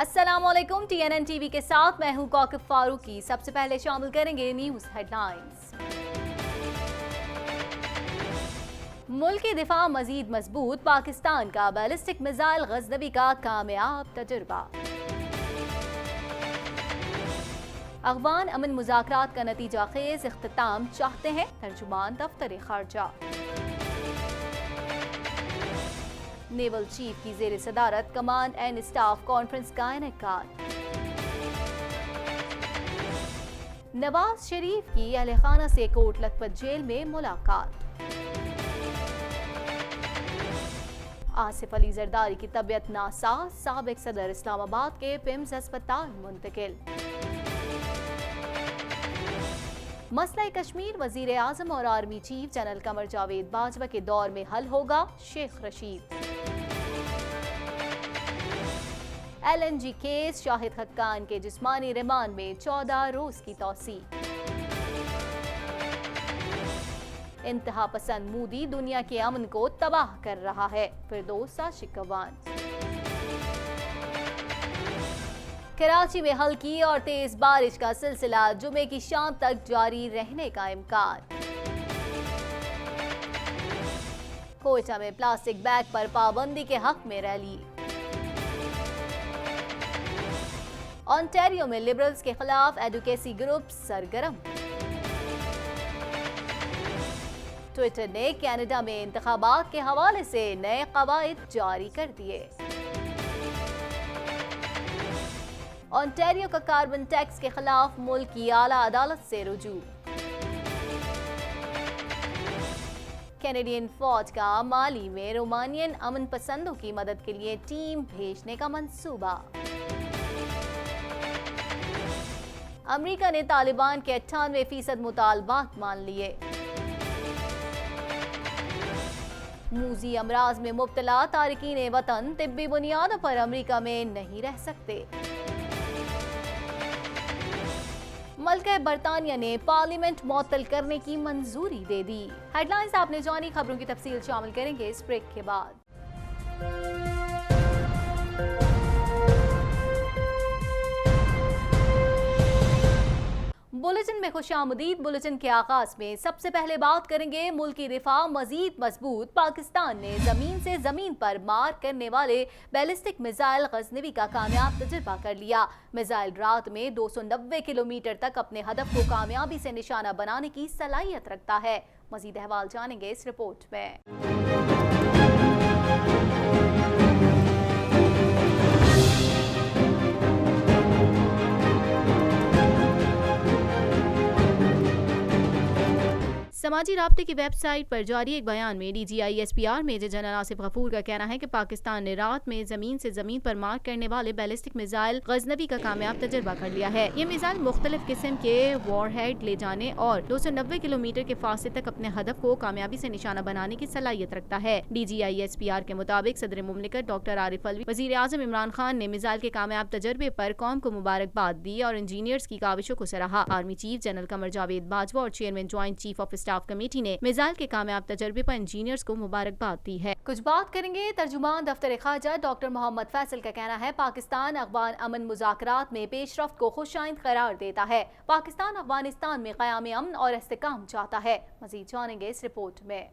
السلام علیکم، TNN T V کے ساتھ میں ہوں کوکب فاروقی۔ سب سے پہلے شامل کریں گے نیوز ہیڈ لائنز۔ ملکی دفاع مزید مضبوط، پاکستان کا بیلسٹک میزائل غزنوی کا کامیاب تجربہ۔ افغان امن مذاکرات کا نتیجہ خیز اختتام چاہتے ہیں، ترجمان دفتر خارجہ۔ نیول چیف کی زیر صدارت کمانڈ اینڈ اسٹاف کانفرنس کا انعقاد۔ نواز شریف کی اہل خانہ سے کوٹ لکھپت جیل میں ملاقات۔ آصف علی زرداری کی طبیعت ناساز، سابق صدر اسلام آباد کے پیمز ہسپتال منتقل۔ مسئلہ کشمیر وزیر اعظم اور army chief general Qamar Javed Bajwa کے دور میں حل ہوگا، شیخ رشید۔ LNG کیس، شاہد خقان کے جسمانی ریمانڈ میں 14 روز کی توسیع۔ انتہا پسند مودی دنیا کے امن کو تباہ کر رہا ہے، فردوس شکوان۔ کراچی میں ہلکی اور تیز بارش کا سلسلہ جمعے کی شام تک جاری رہنے کا امکان۔ کوئٹہ میں پلاسٹک بیگ پر پابندی کے حق میں ریلی۔ آنٹیریو میں لبرلز کے خلاف ایڈوکیسی گروپ سرگرم۔ ٹویٹر نے کینیڈا میں انتخابات کے حوالے سے نئے قواعد جاری کر دیے۔ آنٹیریو کا کاربن ٹیکس کے خلاف ملک کی اعلیٰ عدالت سے رجوع۔ کینیڈین فوج کا مالی میں رومانین امن پسندوں کی مدد کے لیے ٹیم بھیجنے کا منصوبہ۔ امریکہ نے طالبان کے 98% مطالبات مان لیے۔ موذی امراض میں مبتلا تارکین وطن طبی بنیادوں پر امریکہ میں نہیں رہ سکتے۔ ملکہ برطانیہ نے پارلیمنٹ معطل کرنے کی منظوری دے دی۔ ہیڈ لائنز آپ نے جانی، خبروں کی تفصیل شامل کریں گے اس بریک کے بعد۔ بلیٹن میں خوش آمدید۔ بلیٹن کے آغاز میں سب سے پہلے بات کریں گے ملکی دفاع مزید مضبوط، پاکستان نے زمین سے زمین پر مار کرنے والے بیلسٹک میزائل غزنوی کا کامیاب تجربہ کر لیا۔ میزائل رات میں 290 کلومیٹر تک اپنے ہدف کو کامیابی سے نشانہ بنانے کی صلاحیت رکھتا ہے۔ مزید احوال جانیں گے اس رپورٹ میں۔ سماجی رابطے کی ویب سائٹ پر جاری ایک بیان میں DGISPR میجر جنرل آصف غفور کا کہنا ہے کہ پاکستان نے رات میں زمین سے زمین پر مار کرنے والے بیلسٹک میزائل غزنوی کا کامیاب تجربہ کر لیا ہے۔ یہ میزائل مختلف قسم کے وار ہیڈ لے جانے اور 290 کلومیٹر کے فاصلے تک اپنے ہدف کو کامیابی سے نشانہ بنانے کی صلاحیت رکھتا ہے۔ DGISPR کے مطابق صدر مملکت ڈاکٹر عارف علوی، وزیر اعظم عمران خان نے میزائل کے کامیاب تجربے پر قوم کو مبارکباد دی اور انجینئرز کی کاوشوں کو سراہا۔ Army chief general Qamar Javed Bajwa اور chairman joint chief of staff committee نے میزائل کے کامیاب تجربے پر انجینئرز کو مبارکباد دی ہے۔ کچھ بات کریں گے ترجمان دفتر خارجہ ڈاکٹر محمد فیصل کا کہنا ہے پاکستان افغان امن مذاکرات میں پیش رفت کو خوش آئند قرار دیتا ہے۔ پاکستان افغانستان میں قیام امن اور استحکام چاہتا ہے۔ مزید جانیں گے اس رپورٹ میں۔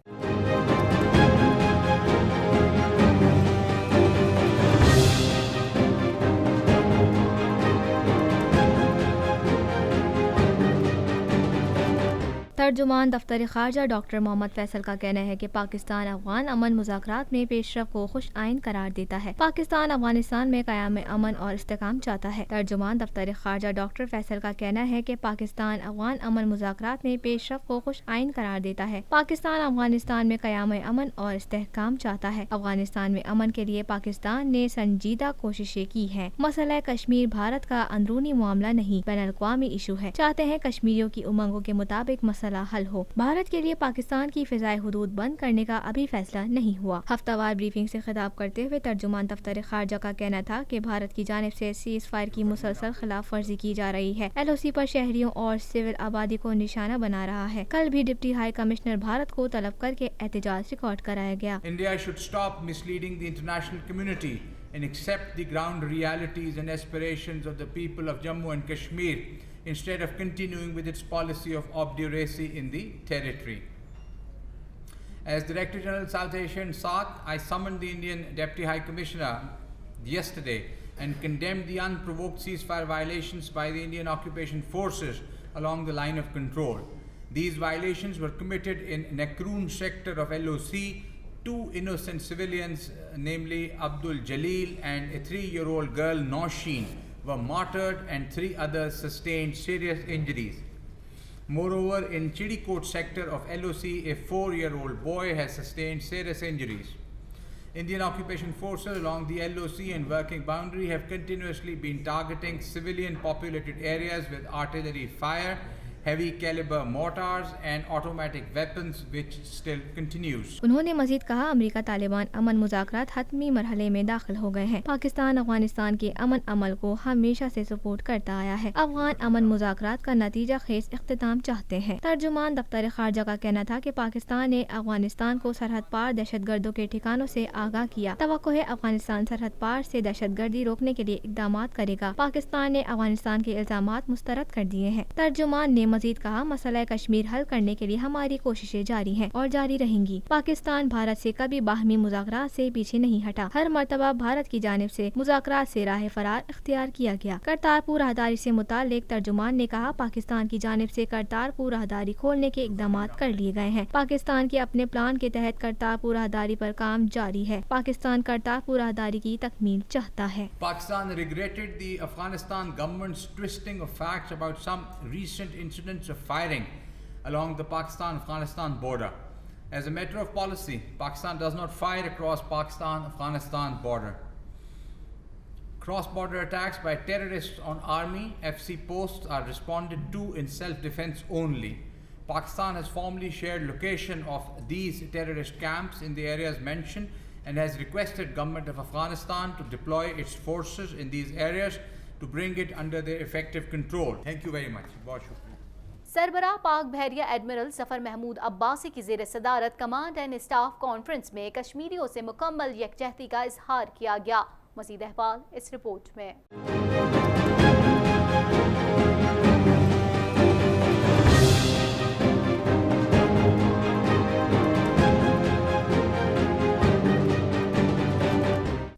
ترجمان دفتر خارجہ ڈاکٹر محمد فیصل کا کہنا ہے کہ پاکستان افغان امن مذاکرات میں پیش رفت کو خوش آئند قرار دیتا ہے۔ پاکستان افغانستان میں قیام امن اور استحکام چاہتا ہے۔ ترجمان دفتر خارجہ ڈاکٹر فیصل کا کہنا ہے کہ پاکستان افغان امن مذاکرات میں پیش رفت کو خوش آئند قرار دیتا ہے۔ پاکستان افغانستان میں قیام امن اور استحکام چاہتا ہے۔ افغانستان میں امن کے لیے پاکستان نے سنجیدہ کوششیں کی ہیں۔ مسئلہ کشمیر بھارت کا اندرونی معاملہ نہیں، بین الاقوامی ایشو ہے۔ چاہتے ہیں کشمیریوں کی امنگوں کے مطابق مسئلہ حل ہو۔ بھارت کے لیے پاکستان کی فضائی حدود بند کرنے کا ابھی فیصلہ نہیں ہوا۔ ہفتہ وار بریفنگ سے خطاب کرتے ہوئے ترجمان دفتر خارجہ کا کہنا تھا کہ بھارت کی جانب سے سیز فائر کی مسلسل خلاف ورزی کی جا رہی ہے۔ LOC پر شہریوں اور سول آبادی کو نشانہ بنا رہا ہے۔ کل بھی ڈپٹی ہائی کمشنر بھارت کو طلب کر کے احتجاج ریکارڈ کرایا گیا۔ India should stop misleading the international community and accept the ground realities and aspirations of the people of Jammu and Kashmir instead of continuing with its policy of obduracy in the territory. As Director General South Asia and SAARC, I summoned the Indian Deputy High Commissioner yesterday and condemned the unprovoked ceasefire violations by the Indian occupation forces along the line of control. These violations were committed in Nakroon sector of LOC. 2 innocent civilians, namely Abdul Jalil and a 3-year-old girl Nausheen, were martyred and 3 others sustained serious injuries. Moreover, in Chidikot sector of LOC, a 4-year-old boy has sustained serious injuries. Indian occupation forces along the LOC and working boundary have continuously been targeting civilian populated areas with artillery fire, heavy caliber mortars and automatic weapons, which still continues. उन्होंने मजीद कहा, America Taliban अमन मुज़ाकरात हतमी मरहले में दाखिल हो गए हैं। पाकिस्तान अफगानिस्तान के अमन अमल को हमेशा से सपोर्ट करता आया है। अफगान अमन मुज़ाकरात का नतीजा खेज इख्तिताम चाहते हैं। तर्जुमान दफ्तर खारजा का कहना था कि पाकिस्तान ने अफगानिस्तान को सरहद पार दहशतगर्दों के ठिकानों से आगाह किया। तवक्को है अफगानिस्तान सरहद पार से दहशतगर्दी रोकने के लिए इकदाम करेगा। पाकिस्तान ने अफगानिस्तान के इल्जामात मुस्तरद कर दिए हैं। तर्जुमान ने मजीद कहा, मसला कश्मीर हल करने के लिए हमारी कोशिशें जारी हैं और जारी रहेंगी। पाकिस्तान भारत से कभी बाहमी मुज़ाकरात से पीछे नहीं हटा। हर मर्तबा भारत की जानिब से मुज़ाकरात से राह फरार इख्तियार किया गया। करतारपुर राहदारी से मुताल्लिक तर्जुमान ने कहा, पाकिस्तान की जानिब से करतारपुर राहदारी खोलने के इकदाम कर लिए गए हैं। पाकिस्तान के अपने प्लान के तहत करतारपुर राहदारी पर काम जारी है। पाकिस्तान करतारपुर राहदारी की तकमील चाहता है। Pakistan regretted the Afghanistan government's twisting of facts about some recent incidents of firing along the Pakistan-Afghanistan border. As a matter of policy, Pakistan does not fire across Pakistan-Afghanistan border. Cross-border attacks by terrorists on army, FC posts are responded to in self-defense only. Pakistan has formally shared location of these terrorist camps in the areas mentioned and has requested government of Afghanistan to deploy its forces in these areas to bring it under their effective control. Thank you very much. बहुत शुक्रिया। सरबराह पाक बहरिया admiral Zafar Mahmood Abbasi की ज़ेर सदारत command and staff conference में कश्मीरियों से मुकम्मल यकजहती का इजहार किया गया। मज़ीद अहवाल इस रिपोर्ट में।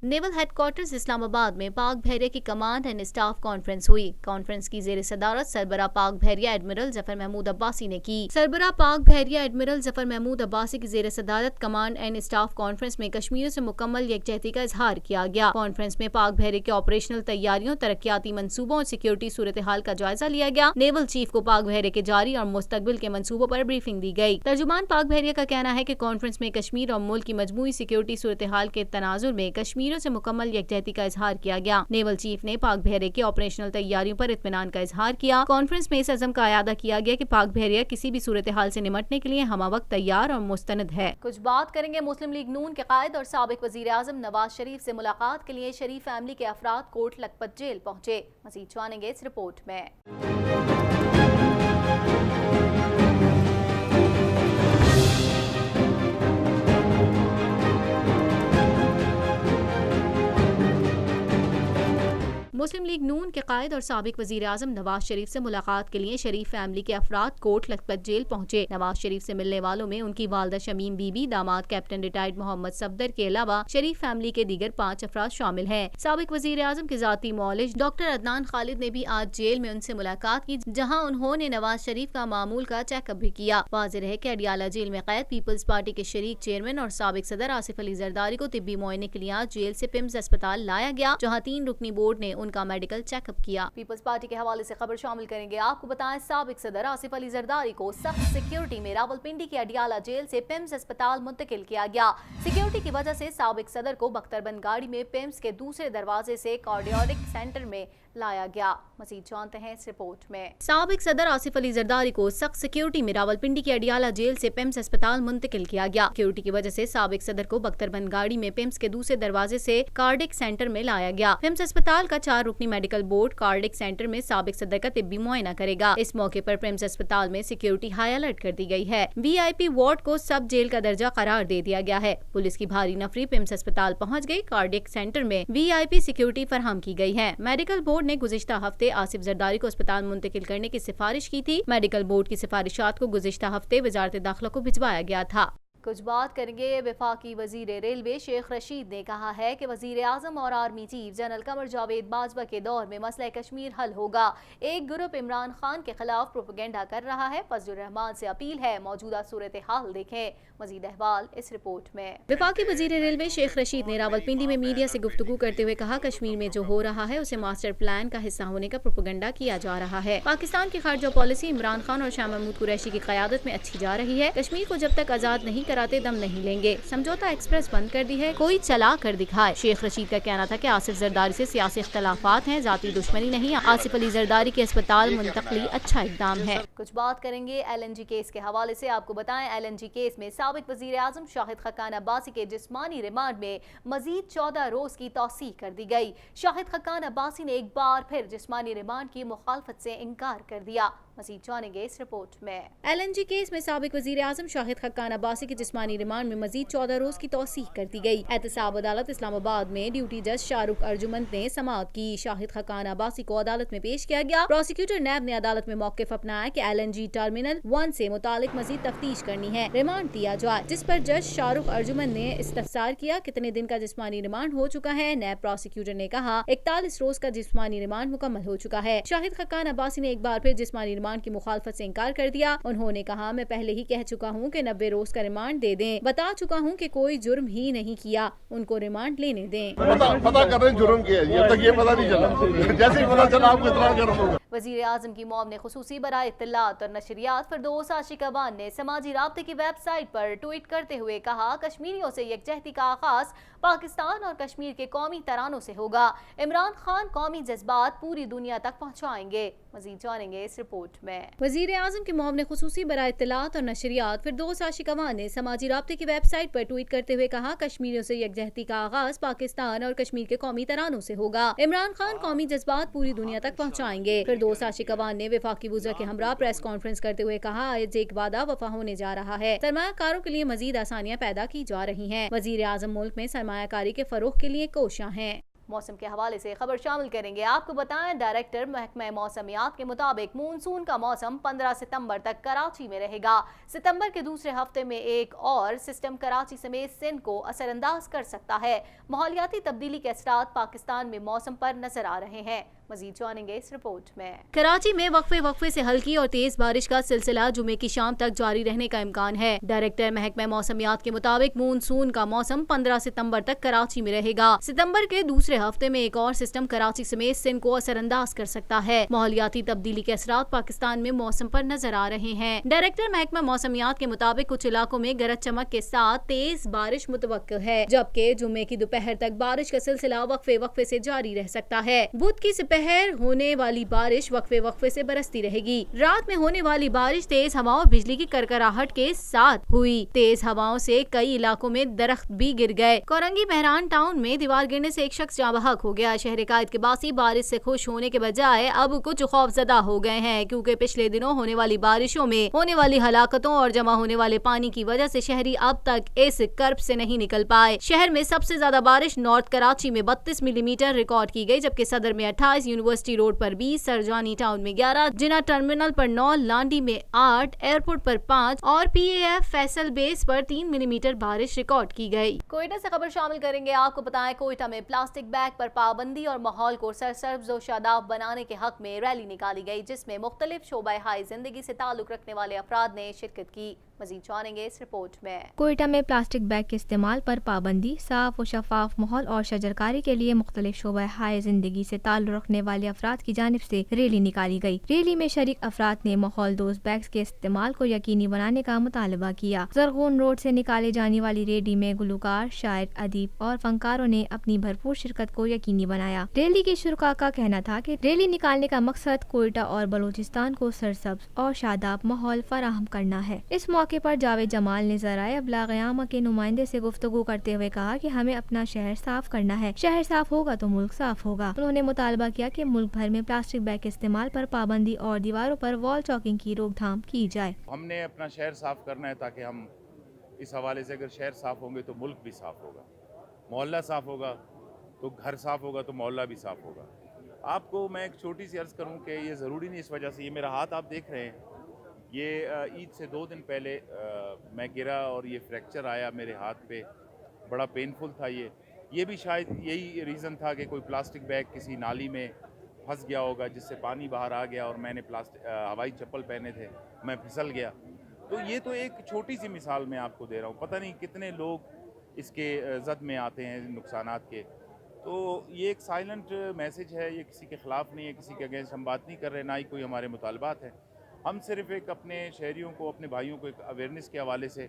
नेवल हेडक्वार्टर्स इस्लामाबाद में पाक बहरिया की कमांड एंड स्टाफ कॉन्फ्रेंस हुई। कॉन्फ्रेंस की ज़ेर सदारत सरबराह पाक बहरिया एडमिरल जफर महमूद अब्बासी ने की। सरबराह पाक बहरिया एडमिरल जफर महमूद अब्बासी की ज़ेर सदारत कमांड एंड स्टाफ कॉन्फ्रेंस में कश्मीरियों से मुकम्मल यकजहती का इजहार किया गया। कॉन्फ्रेंस में पाक बहरिया के ऑपरेशनल तैयारियों, तरक्याती मंसूबों और सिक्योरिटी सूरत हाल का जायजा लिया गया। नेवल चीफ को पाक बहरिया के जारी और मुस्तकबिल के मंसूबों पर ब्रीफिंग दी गई। तर्जुमान पाक बहरिया का कहना है कि कॉन्फ्रेंस में कश्मीर और मुल्क की मजमूई सिक्योरिटी सूरत हाल के तनाजुर में कश्मीरियों से मुकम्मल यकजहती का इजहार किया गया। नेवल चीफ ने पाक बहरिया की ऑपरेशनल तैयारियों पर इत्मीनान का इजहार किया। कॉन्फ्रेंस में इस अज़म का अयादा किया गया कि पाक बहरिया किसी भी सूरत हाल से निमटने के लिए हमावक्त तैयार और मुस्तनद है। कुछ बात करेंगे मुस्लिम लीग नून के कायद और साबिक वजीर आज़म नवाज शरीफ से मुलाकात के लिए शरीफ फैमिली के अफराद कोट लखपत जेल पहुंचे। मज़ीद जानेंगे इस रिपोर्ट में। मुस्लिम लीग नून के कायद और साबिक वजीर आज़म नवाज शरीफ से मुलाकात के लिए शरीफ फैमिली के अफराद कोट लखपत जेल पहुंचे। नवाज शरीफ से मिलने वालों में उनकी वालदा शमीम बीबी, दामाद कैप्टन रिटायर्ड मोहम्मद सफदर के अलावा शरीफ फैमिली के दीगर 5 अफराद शामिल हैं। साबिक वजीर आज़म के जाती मौलिज डॉक्टर अदनान खालिद ने भी आज जेल में उनसे मुलाकात की, जहाँ उन्होंने नवाज शरीफ का मामूल का चेकअप भी किया। वाज़ेह है कि अडियाला जेल में कैद पीपल्स पार्टी के शरीक चेयरमैन और साबिक सदर आसिफ अली जरदारी को तिब्बी मुआयने के लिए आज जेल से पिम्स अस्पताल लाया गया, जहाँ 3 रुकनी बोर्ड ने उनका मेडिकल चेकअप किया। पीपल्स पार्टी के हवाले से खबर शामिल करेंगे। आपको बताएं, साबिक सदर आसिफ अली जरदारी को सख्त सिक्योरिटी में रावलपिंडी की अडियाला जेल से पिम्स अस्पताल मुंतकिल किया गया। सिक्योरिटी की वजह से साबिक सदर को बख्तरबंद गाड़ी में पिम्स के दूसरे दरवाजे से कार्डियोलिक सेंटर में लाया गया। मजीद जानते हैं इस रिपोर्ट में। साबिक सदर आसिफ अली जरदारी को सख्त सिक्योरिटी में रावलपिंडी की अडियाला जेल से पिम्स अस्पताल मुंतकिल किया गया। सिक्योरिटी की वजह से साबिक सदर को बख्तरबंद गाड़ी में पिम्स के दूसरे दरवाजे से कार्डिक सेंटर में लाया गया। पिम्स अस्पताल का 4 रुकनी मेडिकल बोर्ड कार्डिक सेंटर में साबिक सदर का तिब्बी मुआयना करेगा। इस मौके पर पिम्स अस्पताल में सिक्योरिटी हाई अलर्ट कर दी गई है। VIP वार्ड को सब जेल का दर्जा करार दे दिया गया है। पुलिस की भारी नफरी पिम्स अस्पताल पहुंच गई। कार्डिक सेंटर में VIP सिक्योरिटी फराहम की गई है। मेडिकल बोर्ड ने गुज़िश्ता हफ्ते आसिफ जरदारी को अस्पताल मुंतकिल करने की सिफारिश की थी। मेडिकल बोर्ड की सिफारिशात को गुज़िश्ता हफ्ते वज़ारत दाखिला को भिजवाया गया था। कुछ बात करेंगे वफाकी वजीर रेलवे शेख रशीद ने कहा है कि वजीर आजम और army chief general Qamar Javed Bajwa के दौर में मसला कश्मीर हल होगा। एक ग्रुप इमरान खान के खिलाफ प्रोपेगेंडा कर रहा है। फजलुर रहमान से अपील है मौजूदा सूरत हाल देखें। मजीद अहवाल इस रिपोर्ट में। वफाकी वजीर रेलवे शेख रशीद ने रावलपिंडी में मीडिया से गुफ्तगू करते हुए कहा, कश्मीर में जो हो रहा है उसे मास्टर प्लान का हिस्सा होने का प्रोपेगेंडा किया जा रहा है। पाकिस्तान की खारजा पॉलिसी इमरान खान और शाह महमूद कुरैशी की क़यादत में अच्छी जा रही है। कश्मीर को जब तक आजाद नहीं कराते दम नहीं लेंगे। समझौता एक्सप्रेस बंद कर दी है, कोई चला कर दिखाए। शेख रशीद का कहना था कि आसिफ जरदारी से सियासी इख्तलाफात हैं, जाती दुश्मनी नहीं। आसिफ अली जरदारी के अस्पताल मुंतकली अच्छा इकदाम है। कुछ बात करेंगे LNG केस के हवाले से। आपको बताएं, LNG केस में साबिक वजीर आजम शाहिद खकान अब्बासी के जिस्मानी रिमांड में मजीद 14 रोज की तौसीह कर दी गई। शाहिद खकान अब्बासी ने एक बार फिर जिस्मानी रिमांड की मुखालफत से इनकार कर दिया। मजीद जानेंगे इस रिपोर्ट में। LNG केस में साबिक वजीर आजम शाहिद खकान अब्बासी के जिस्मानी रिमांड में मजीद 14 रोज की तौसीह कर दी गई। एहतसाब अदालत इस्लामाबाद में ड्यूटी जज शाहरुख अर्जुमंद ने समाअत की। शाहिद खकान अब्बासी को अदालत में पेश किया गया। प्रोसिक्यूटर नैब ने अदालत में मौक़िफ़ अपनाया कि LNG टर्मिनल 1 से मुतालिक मजीद तफ्तीश करनी है, रिमांड दिया जाए, जिस पर जज शाहरुख अर्जुमंद ने इस्तफसार किया कितने दिन का जिस्मानी रिमांड हो चुका है। नैब प्रोसिक्यूटर ने कहा 41 रोज का जिस्मानी रिमांड मुकम्मल हो चुका है। शाहिद खकान अब्बासी ने एक बार फिर जिस्मानी रिमांड की मुखालफत से इनकार कर दिया। उन्होंने कहा, मैं पहले ही कह चुका हूँ कि 90 रोज का रिमांड दे दें, बता चुका हूँ कि कोई जुर्म ही नहीं किया, उनको रिमांड लेने दें। पता कर रहे हैं जुर्म किया है, ये तक ये पता नहीं चला। जैसे ही पता चला आपको इतना जुर्म होगा। वजीर आजम की मौम ने खुसूसी बराए इत्तलात और नशरियात फिरदौस आशिक अवान ने समाजी राब्ते की वेबसाइट पर ट्वीट करते हुए कहा, कश्मीरियों से यकजहती का आगाज पाकिस्तान और कश्मीर के कौमी तरानों से होगा। इमरान खान कौमी जज्बात पूरी दुनिया तक पहुँचाएंगे। मजीद जानेंगे इस रिपोर्ट में। वजीर आजम की मौम ने खुसूसी बराए इत्तलात और नशरियात फिरदौस आशिक अवान ने समाजी राब्ते की वेबसाइट पर ट्वीट करते हुए कहा, कश्मीरियों से यकजहती का आगाज पाकिस्तान और कश्मीर के कौमी तरानों से होगा। इमरान खान कौमी जज्बात पूरी दुनिया तक पहुँचाएंगे। फिरदौस आशिक अवान ने वफाकी वज़ीर के हमरा प्रेस कॉन्फ्रेंस करते हुए कहा, आज एक वादा वफा होने जा रहा है। सरमायाकारों के लिए मजीद आसानियाँ पैदा की जा रही हैं। वजीर आजम मुल्क में सरमायाकारी के फरोग के लिए कोशियां हैं। मौसम के हवाले से खबर शामिल करेंगे। आपको बताएं, डायरेक्टर महकमा मौसमियात के मुताबिक मानसून का मौसम 15 सितंबर तक कराची में रहेगा। सितंबर के दूसरे हफ्ते में एक और सिस्टम कराची समेत सिंध को असरअंदाज कर सकता है। माहौलियाती तब्दीली के असरात पाकिस्तान में मौसम पर नजर आ रहे हैं। मजीद जानेंगे इस रिपोर्ट में। कराची में वक्फे से हल्की और तेज बारिश का सिलसिला जुमे की शाम तक जारी रहने का इम्कान है। डायरेक्टर महकमा मौसमियात के मुताबिक मानसून का मौसम 15 सितंबर तक कराची में रहेगा। सितंबर के दूसरे हफ्ते में एक और सिस्टम कराची समेत सिंध को असरअंदाज कर सकता है। माहौलियाती तब्दीली के असरात पाकिस्तान में मौसम पर नजर आ रहे हैं। डायरेक्टर महकमा मौसमियात के मुताबिक कुछ इलाकों में गरज चमक के साथ तेज बारिश मुतवक्किल है, जबकि जुमे की दोपहर तक बारिश का सिलसिला वक्फे से जारी रह सकता है। बुध की दोपहर होने वाली बारिश वक्फे से बरसती रहेगी। रात में होने वाली बारिश तेज हवाओं और बिजली की करकराहट के साथ हुई। तेज हवाओं से कई इलाकों में दरख्त भी गिर गए। कोरंगी बहरान टाउन में दीवार गिरने से एक शख्स जाँ बहक हो गया। शहर कायद के बासी बारिश से खुश होने के बजाय अब कुछ खौफजदा हो गए हैं, क्योंकि पिछले दिनों होने वाली बारिशों में होने वाली हलाकतों और जमा होने वाले पानी की वजह से शहरी अब तक इस कर्ब से नहीं निकल पाए। शहर में सबसे ज्यादा बारिश नॉर्थ कराची में 32 मिलीमीटर रिकॉर्ड की गई, जबकि सदर में 28, यूनिवर्सिटी रोड पर 20, सरजानी टाउन में 11, जिना टर्मिनल पर 9, लांडी में 8, एयरपोर्ट पर 5 और PAF फैसल बेस पर 3 मिलीमीटर बारिश रिकॉर्ड की गई। कोयटा से खबर शामिल करेंगे। आपको बताएं, कोयटा में प्लास्टिक बैग पर पाबंदी और माहौल को सरसब्ज और शादाब बनाने के हक में रैली निकाली गई, जिसमें मुख्तलिफ शोबा हाई जिंदगी से ताल्लुक रखने वाले अफराद ने शिरकत की। मजीद जानेंगे इस रिपोर्ट में। कोयटा में प्लास्टिक बैग के इस्तेमाल पर पाबंदी, साफ व शफाफ माहौल और शजरकारी के लिए मुख्तलिफ शोबा हाय जिंदगी से ताल्लुक़ रखने वाले अफराद की जानिब से रैली निकाली गई। रैली में शरीक अफराद ने माहौल दोस्त बैग्स के इस्तेमाल को यकीनी बनाने का मुतालबा किया। जरगून रोड से निकाले जाने वाली रैली में गुलकार, शायर, अदीब और फनकारों ने अपनी भरपूर शिरकत को यकीनी बनाया। रैली के शुरका का कहना था कि रैली निकालने का मकसद कोयटा और बलूचिस्तान को सरसब्ज और शादाब माहौल फराहम करना है। इस मौके पर जावेद जमाल ने ज़राए अबलाग आमा के नुमाइंदे से गुफ्तगू करते हुए कहा कि हमें अपना शहर साफ करना है, शहर साफ होगा तो मुल्क साफ होगा। उन्होंने मुतालबा किया कि मुल्क भर में प्लास्टिक बैग के इस्तेमाल पर पाबंदी और दीवारों पर वॉल चॉकिंग की रोकथाम की जाए। हमने अपना शहर साफ करना है ताकि हम इस हवाले से अगर शहर साफ होंगे तो मुल्क भी साफ होगा, मोहल्ला साफ होगा तो घर साफ होगा तो मोहल्ला भी साफ होगा। आपको मैं एक छोटी सी अर्ज़ करूं कि ये ज़रूरी नहीं इस वजह से, ये मेरा हाथ आप देख रहे हैं, ये ईद से 2 दिन पहले मैं गिरा और ये फ्रैक्चर आया मेरे हाथ पे, बड़ा पेनफुल था। ये भी शायद यही रीज़न था कि कोई प्लास्टिक बैग किसी नाली में फंस गया होगा जिससे पानी बाहर आ गया और मैंने हवाई चप्पल पहने थे, मैं फिसल गया। तो ये तो एक छोटी सी मिसाल मैं आपको दे रहा हूँ, पता नहीं कितने लोग इसके जद में आते हैं नुकसानात के। तो ये एक साइलेंट मैसेज है, ये किसी के ख़िलाफ़ नहीं है, किसी के अगेंस्ट हम बात नहीं कर रहे, ना ही कोई हमारे मुतालबात हैं। हम सिर्फ़ एक अपने शहरियों को, अपने भाइयों को एक अवेयरनेस के हवाले से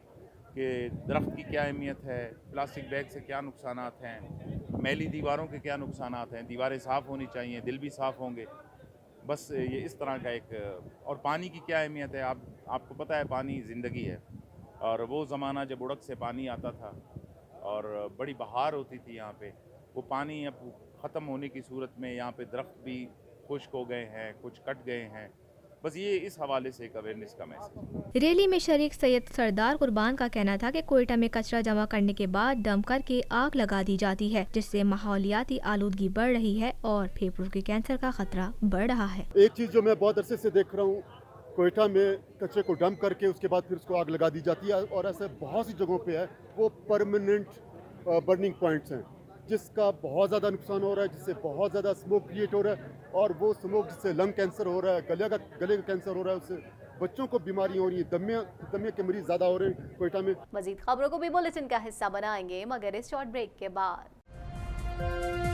कि दरख्त की क्या अहमियत है, प्लास्टिक बैग से क्या नुकसानात हैं, मैली दीवारों के क्या नुकसानात हैं, दीवारें साफ़ होनी चाहिए, दिल भी साफ़ होंगे, बस ये इस तरह का एक। और पानी की क्या अहमियत है, आपको पता है पानी ज़िंदगी है। और वो ज़माना जब उड़क से पानी आता था और बड़ी बहार होती थी यहाँ पे, वो पानी अब ख़त्म होने की सूरत में यहाँ पे दरख्त भी खुश्क हो गए हैं, कुछ कट गए हैं। बस ये इस हवाले से एक अवेयरनेस का मैसेज। रैली में शरीक सैयद सरदार कुर्बान का कहना था कि कोयटा में कचरा जमा करने के बाद डंप करके आग लगा दी जाती है, जिससे माहौलियाती आलूदगी बढ़ रही है और फेफड़ों के कैंसर का खतरा बढ़ रहा है। एक चीज़ जो मैं बहुत अरसे से देख रहा हूँ, कोयटा में कचरे को डंप करके उसके बाद फिर उसको आग लगा दी जाती है, और ऐसे बहुत सी जगहों पे है वो परमानेंट बर्निंग पॉइंट्स हैं, जिसका बहुत ज़्यादा नुकसान हो रहा है, जिससे बहुत ज़्यादा स्मोक क्रिएट हो रहा है, और वो स्मोक जिससे लंग कैंसर हो रहा है, गले का कैंसर हो रहा है, उससे बच्चों को बीमारी हो रही है, दमिया के मरीज ज़्यादा हो रहे हैं कोयटा में। मजीद खबरों को भी बुलेटिन का हिस्सा बनाएंगे मगर इस शॉर्ट ब्रेक के बाद।